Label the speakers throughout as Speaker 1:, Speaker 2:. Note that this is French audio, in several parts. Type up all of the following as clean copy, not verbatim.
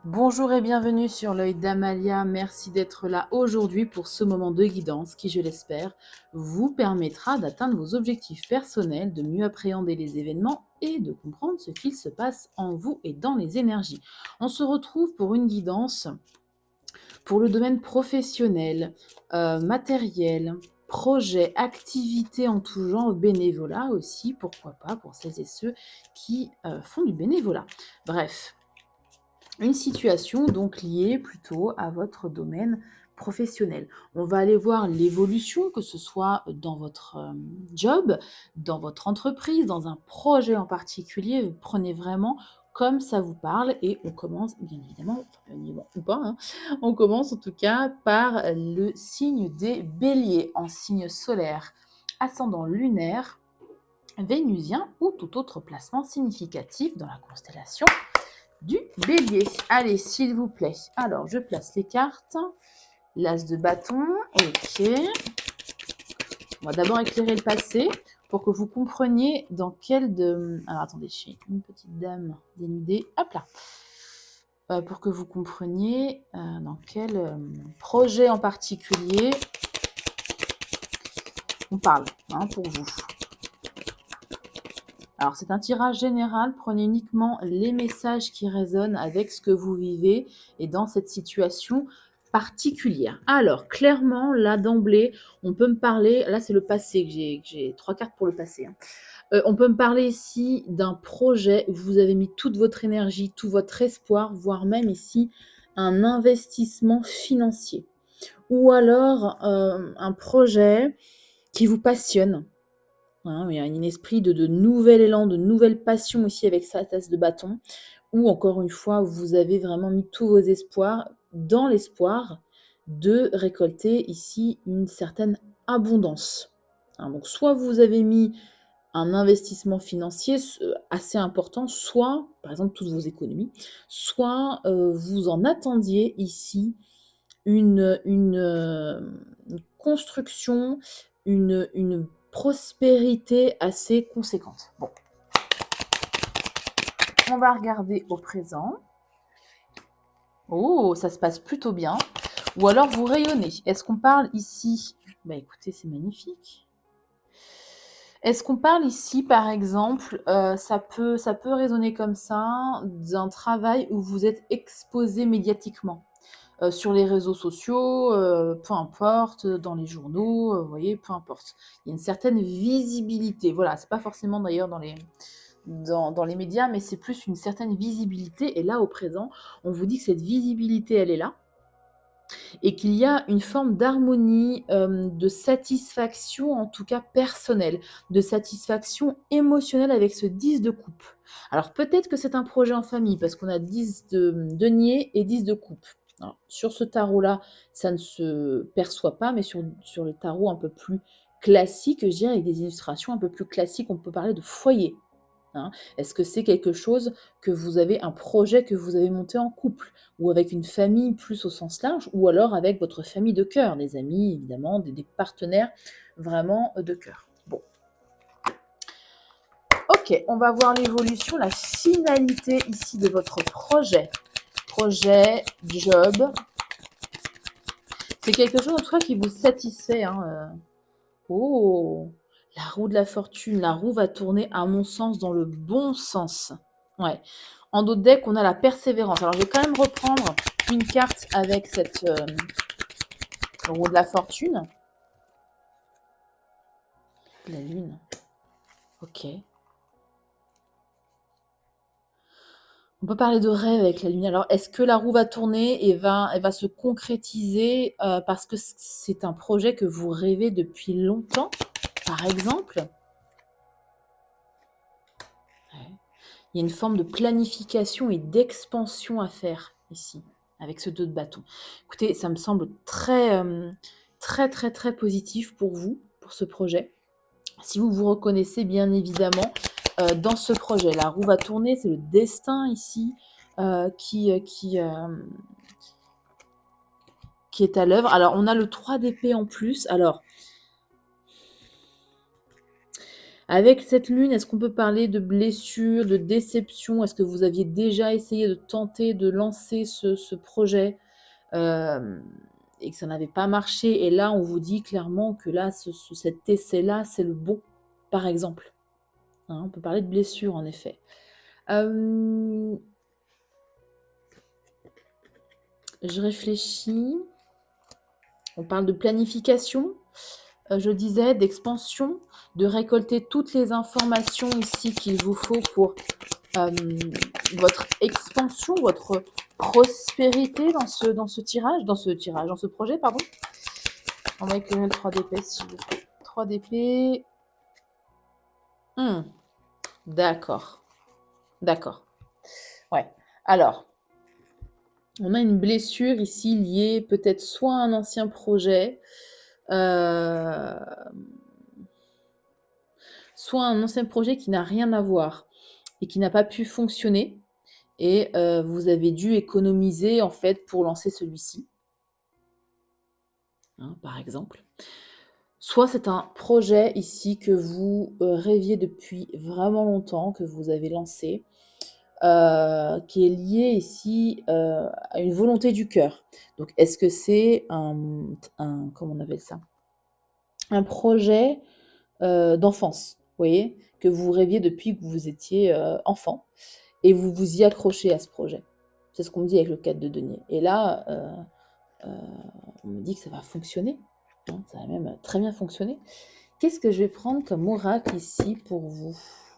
Speaker 1: Bonjour et bienvenue sur l'œil d'Amalia. Merci d'être là aujourd'hui pour ce moment de guidance qui, je l'espère, vous permettra d'atteindre vos objectifs personnels, de mieux appréhender les événements et de comprendre ce qu'il se passe en vous et dans les énergies. On se retrouve pour une guidance pour le domaine professionnel, matériel, projet, activités en tout genre, bénévolat aussi, pourquoi pas, pour celles et ceux qui font du bénévolat. Bref, une situation donc liée plutôt à votre domaine professionnel. On va aller voir l'évolution, que ce soit dans votre job, dans votre entreprise, dans un projet en particulier. Vous prenez vraiment comme ça vous parle et on commence bien évidemment, ou pas, hein, on commence en tout cas par le signe des béliers en signe solaire, ascendant lunaire, vénusien ou tout autre placement significatif dans la constellation du bélier. Allez, s'il vous plaît. Alors, je place les cartes. L'as de bâton. Ok. On va d'abord éclairer le passé pour que vous compreniez dans quel de... Alors, attendez, j'ai une petite dame dénudée. Hop là. Pour que vous compreniez dans quel projet en particulier on parle pour vous. Alors, c'est un tirage général. Prenez uniquement les messages qui résonnent avec ce que vous vivez et dans cette situation particulière. Alors, clairement, là, d'emblée, on peut me parler... Là, c'est le passé que j'ai 3 cartes pour le passé. On peut me parler ici d'un projet où vous avez mis toute votre énergie, tout votre espoir, voire même ici, un investissement financier. Ou alors, un projet qui vous passionne. Il y a un esprit de nouvel élan, de nouvelle passion aussi avec sa tasse de bâton, où encore une fois, vous avez vraiment mis tous vos espoirs dans l'espoir de récolter ici une certaine abondance. Donc soit vous avez mis un investissement financier assez important, soit, par exemple, toutes vos économies, soit vous en attendiez ici une construction, une prospérité assez conséquente. Bon, on va regarder au présent. Oh, ça se passe plutôt bien. Ou alors vous rayonnez. Est-ce qu'on parle ici... Bah écoutez, c'est magnifique. Est-ce qu'on parle ici, par exemple, ça peut résonner comme ça, d'un travail où vous êtes exposé médiatiquement sur les réseaux sociaux, peu importe, dans les journaux, vous voyez, peu importe. Il y a une certaine visibilité. Voilà, c'est pas forcément d'ailleurs dans les médias, mais c'est plus une certaine visibilité. Et là, au présent, on vous dit que cette visibilité, elle est là et qu'il y a une forme d'harmonie, de satisfaction, en tout cas personnelle, de satisfaction émotionnelle avec ce 10 de coupe. Alors peut-être que c'est un projet en famille, parce qu'on a 10 de denier et 10 de coupe. Alors, sur ce tarot-là, ça ne se perçoit pas, mais sur le tarot un peu plus classique, je dirais, avec des illustrations un peu plus classiques, on peut parler de foyer. Est-ce que c'est quelque chose que vous avez, un projet que vous avez monté en couple, ou avec une famille plus au sens large, ou alors avec votre famille de cœur, des amis évidemment, des partenaires vraiment de cœur. Bon. Ok, on va voir l'évolution, la finalité ici de votre projet. Projet, job. C'est quelque chose en tout cas qui vous satisfait. Oh, la roue de la fortune. La roue va tourner, à mon sens, dans le bon sens. Ouais. En d'autres decks, on a la persévérance. Alors, je vais quand même reprendre une carte avec cette roue de la fortune. La lune. Ok. On peut parler de rêve avec la lune. Alors, est-ce que la roue va tourner et elle va se concrétiser parce que c'est un projet que vous rêvez depuis longtemps, par exemple? Ouais. Il y a une forme de planification et d'expansion à faire ici, avec ce 2 de bâton. Écoutez, ça me semble très, très, très, très positif pour vous, pour ce projet. Si vous vous reconnaissez bien évidemment dans ce projet, la roue va tourner, c'est le destin ici qui est à l'œuvre. Alors, on a le 3 d'épée en plus. Alors, Avec cette lune, est-ce qu'on peut parler de blessures, de déception? Est-ce que vous aviez déjà essayé de tenter de lancer ce projet, et que ça n'avait pas marché et là, on vous dit clairement que là, cet essai-là, c'est le bon, par exemple, hein? On peut parler de blessure, en effet. Je réfléchis. On parle de planification, je disais, d'expansion, de récolter toutes les informations ici qu'il vous faut pour votre expansion, votre prospérité dans ce projet, pardon. On va éclairer le 3 d'épée, s'il vous plaît. 3 d'épée. D'accord. D'accord. Ouais. Alors, on a une blessure ici liée peut-être soit à un ancien projet, soit un ancien projet qui n'a rien à voir et qui n'a pas pu fonctionner et vous avez dû économiser en fait pour lancer celui-ci, hein, par exemple. Soit c'est un projet ici que vous rêviez depuis vraiment longtemps, que vous avez lancé, qui est lié ici à une volonté du cœur. Donc est-ce que c'est comment on appelle ça? Un projet d'enfance, vous voyez, que vous rêviez depuis que vous étiez enfant, et vous vous y accrochez à ce projet. C'est ce qu'on me dit avec le 4 de denier. Et là, on me dit que ça va fonctionner, hein, ça va même très bien fonctionner. Qu'est-ce que je vais prendre comme oracle ici pour vous?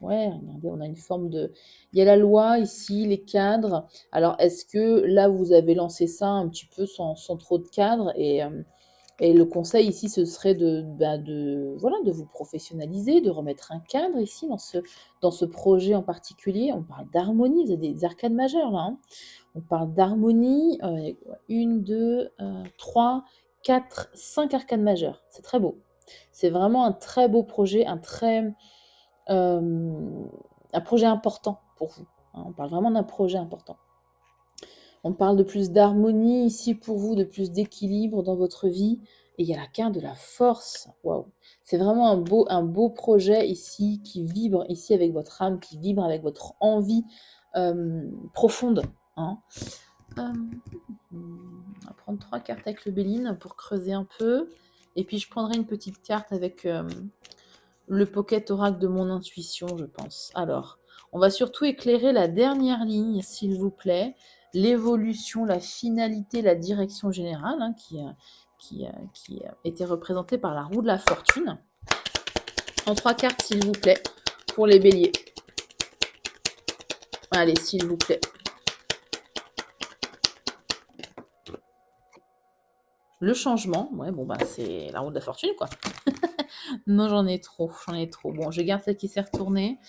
Speaker 1: Ouais, regardez, on a une forme de... Il y a la loi ici, les cadres. Alors, est-ce que là, vous avez lancé ça un petit peu sans trop de cadres et le conseil ici, ce serait voilà, de vous professionnaliser, de remettre un cadre ici dans ce projet en particulier. On parle d'harmonie, vous avez des arcanes majeures là, hein. On parle d'harmonie, 1, 2, 3, 4, 5 arcanes majeures. C'est très beau. C'est vraiment un très beau projet, un projet important pour vous, hein. On parle vraiment d'un projet important. On parle de plus d'harmonie ici pour vous, de plus d'équilibre dans votre vie. Et il y a la carte de la force. Waouh! C'est vraiment un beau projet ici qui vibre ici avec votre âme, qui vibre avec votre envie profonde, hein. On va prendre 3 cartes avec le Béline pour creuser un peu. Et puis je prendrai une petite carte avec le Pocket Oracle de mon intuition, je pense. Alors, on va surtout éclairer la dernière ligne, s'il vous plaît. L'évolution, la finalité, la direction générale, hein, qui était représentée par la roue de la fortune. En 3 cartes, s'il vous plaît, pour les béliers. Allez, s'il vous plaît. Le changement, ouais, bon, bah, c'est la roue de la fortune, quoi. Non, j'en ai trop. Bon, je garde celle qui s'est retournée.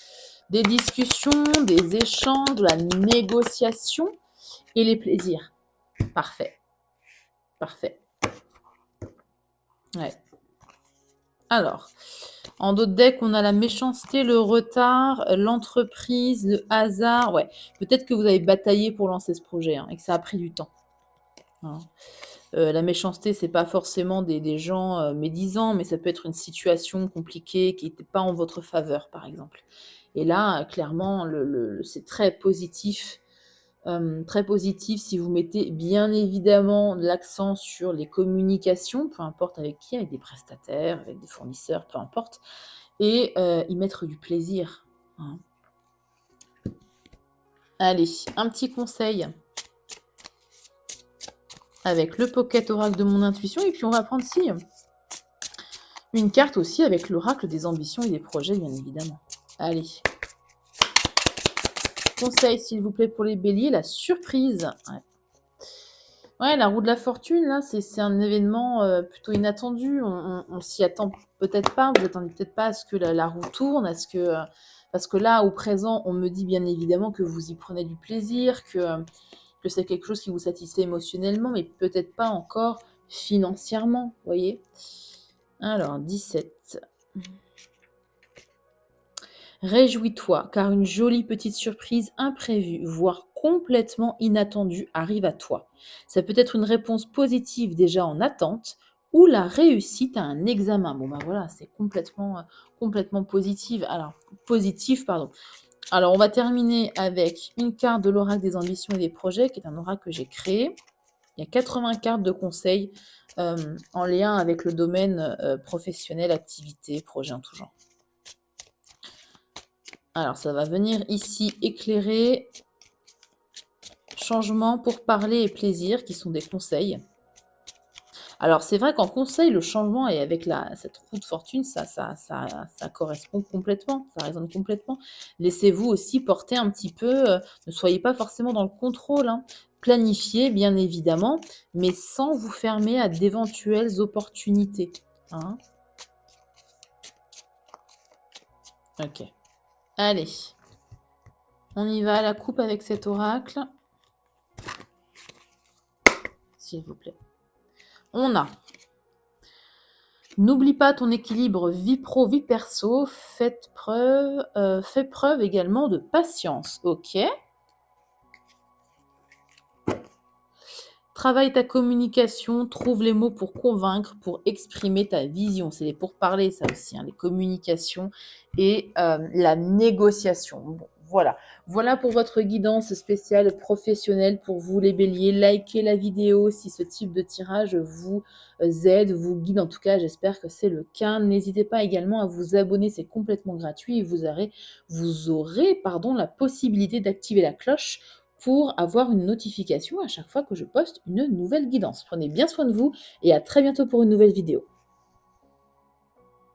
Speaker 1: Des discussions, des échanges, de la négociation et les plaisirs. Parfait. Ouais. Alors, en d'autres decks, on a la méchanceté, le retard, l'entreprise, le hasard. Ouais, peut-être que vous avez bataillé pour lancer ce projet, hein, et que ça a pris du temps, hein. La méchanceté, c'est pas forcément des gens médisants, mais ça peut être une situation compliquée qui n'était pas en votre faveur, par exemple. Et là, clairement, c'est très positif. Très positif si vous mettez bien évidemment l'accent sur les communications, peu importe avec qui, avec des prestataires, avec des fournisseurs, peu importe, et y mettre du plaisir, hein. Allez, un petit conseil avec le Pocket Oracle de mon intuition, et puis on va prendre ici une carte aussi avec l'oracle des ambitions et des projets, bien évidemment. Allez. Conseil, s'il vous plaît, pour les béliers, la surprise. Ouais, la roue de la fortune, là, c'est un événement plutôt inattendu. On s'y attend peut-être pas. Vous attendez peut-être pas à ce que la roue tourne, parce que là, au présent, on me dit bien évidemment que vous y prenez du plaisir, que c'est quelque chose qui vous satisfait émotionnellement, mais peut-être pas encore financièrement, vous voyez. Alors, 17. Réjouis-toi, car une jolie petite surprise imprévue, voire complètement inattendue, arrive à toi. Ça peut être une réponse positive déjà en attente, ou la réussite à un examen. Bon, bah voilà, c'est complètement positif. Alors, on va terminer avec une carte de l'oracle des ambitions et des projets, qui est un oracle que j'ai créé. Il y a 80 cartes de conseils en lien avec le domaine professionnel, activité, projet en tout genre. Alors, ça va venir ici éclairer changement pour parler et plaisir, qui sont des conseils. Alors, c'est vrai qu'en conseil, le changement et avec cette roue de fortune, ça correspond complètement, ça résonne complètement. Laissez-vous aussi porter un petit peu, ne soyez pas forcément dans le contrôle, hein. Planifiez, bien évidemment, mais sans vous fermer à d'éventuelles opportunités, hein. Ok. Allez, on y va à la coupe avec cet oracle, s'il vous plaît. On a n'oublie pas ton équilibre vie pro, vie perso, fais preuve également de patience. Ok. Travaille ta communication, trouve les mots pour convaincre, pour exprimer ta vision. C'est les pourparlers, ça aussi, hein, les communications et la négociation. Bon, voilà. Voilà pour votre guidance spéciale professionnelle pour vous, les béliers. Likez la vidéo si ce type de tirage vous aide, vous guide. En tout cas, j'espère que c'est le cas. N'hésitez pas également à vous abonner, c'est complètement gratuit. Et vous aurez la possibilité d'activer la cloche pour avoir une notification à chaque fois que je poste une nouvelle guidance. Prenez bien soin de vous et à très bientôt pour une nouvelle vidéo.